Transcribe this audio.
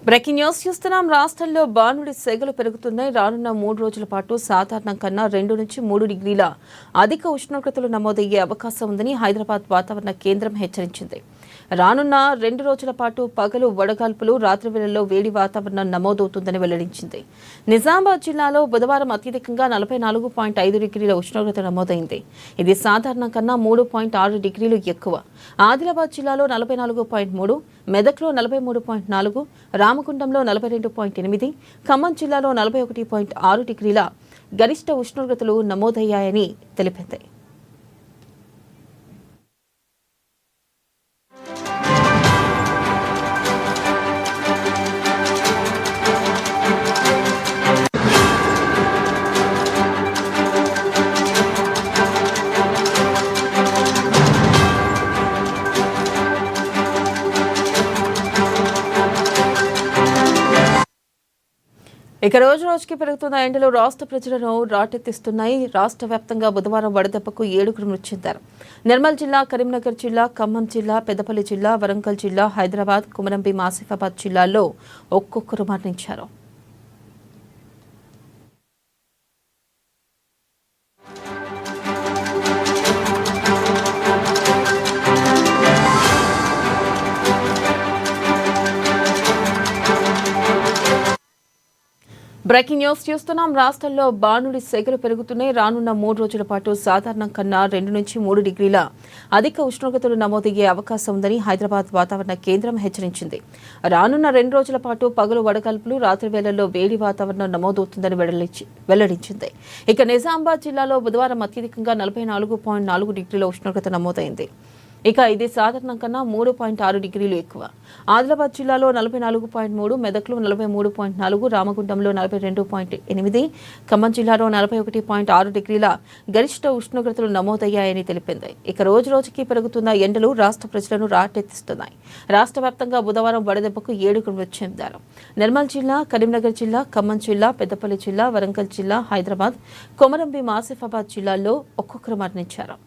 Breaking news చూస్తున్నాం. రాష్ట్రంలో బాణుడి సెగలు పెరుగుతున్నాయి. రానున్న 3 రోజుల పాటు సాధారణం కన్నా 2 నుంచి 3 డిగ్రీల అధిక ఉష్ణోగ్రతలు నమోదయ్యే అవకాశం ఉందని హైదరాబాద్ వాతావరణ కేంద్రం హెచ్చరించింది. రానున్న 2 రోజుల పాటు పగలు వడగాల్పులు, రాత్రి వేళల్లో వేడి వాతావరణం నమోదవుతుందని వెల్లడించింది. నిజామాబాద్ జిల్లాలో బుధవారం అత్యధికంగా 44.5 డిగ్రీల ఉష్ణోగ్రత నమోదైంది. ఇది సాధారణం కన్నా 3.6 డిగ్రీలు ఎక్కువ. ఆదిలాబాద్ జిల్లాలో 44.3, మెదక్లో 43.4, రామగుండంలో 42.8, ఖమ్మం జిల్లాలో 41.6 డిగ్రీల గరిష్ట ఉష్ణోగ్రతలు నమోదయ్యాయని తెలిపింది. ఇక రోజు రోజుకి పెరుగుతున్న ఎండలు రాష్ట్ర ప్రజలను రాటెత్తిస్తున్నాయి. రాష్ట్ర వ్యాప్తంగా బుధవారం వడదెబ్బకు 7 మృతి చెందారు. నిర్మల్ జిల్లా, కరీంనగర్ జిల్లా, ఖమ్మం జిల్లా, పెద్దపల్లి జిల్లా, వరంగల్ జిల్లా, హైదరాబాద్, కుమరంభీం, ఆసిఫాబాద్ జిల్లాల్లో ఒక్కొక్కరు మరణించారు. బ్రేకింగ్ న్యూస్ చూస్తున్నాం. రాష్ట్రంలో బాణుడి సెగలు పెరుగుతున్నాయి. రానున్న 3 రోజుల పాటు సాధారణం కన్నా 2 నుంచి 3 డిగ్రీల అధిక ఉష్ణోగ్రతలు నమోదయ్యే అవకాశం ఉందని హైదరాబాద్ వాతావరణ కేంద్రం హెచ్చరించింది. రానున్న 2 రోజుల పాటు పగలు వడగాల్పులు, రాత్రి వేళల్లో వేడి వాతావరణం నమోదవుతుందని వెల్లడించింది. ఇక నిజామాబాద్ జిల్లాలో బుధవారం అత్యధికంగా 44.4 డిగ్రీల ఉష్ణోగ్రత నమోదైంది. ఇక ఇది సాధారణం కన్నా 3.6 డిగ్రీలు ఎక్కువ. ఆదిలాబాద్ జిల్లాలో 44.3, మెదక్లో 43.4, రామగుండంలో 42.8, ఖమ్మం జిల్లాలో 41.6 డిగ్రీల గరిష్ట ఉష్ణోగ్రతలు నమోదయ్యాయని తెలిపింది. ఇక రోజు రోజుకి పెరుగుతున్న ఎండలు రాష్ట్ర ప్రజలను రాటెత్తిస్తున్నాయి. రాష్ట్ర వ్యాప్తంగా బుధవారం వడదెబ్బకు 7 మృతి చెందారు. నిర్మల్ జిల్లా, కరీంనగర్ జిల్లా, ఖమ్మం జిల్లా, పెద్దపల్లి జిల్లా, వరంగల్ జిల్లా, హైదరాబాద్, కొమరంభీం, ఆసిఫాబాద్ జిల్లాల్లో ఒక్కొక్కరు మరణించారు.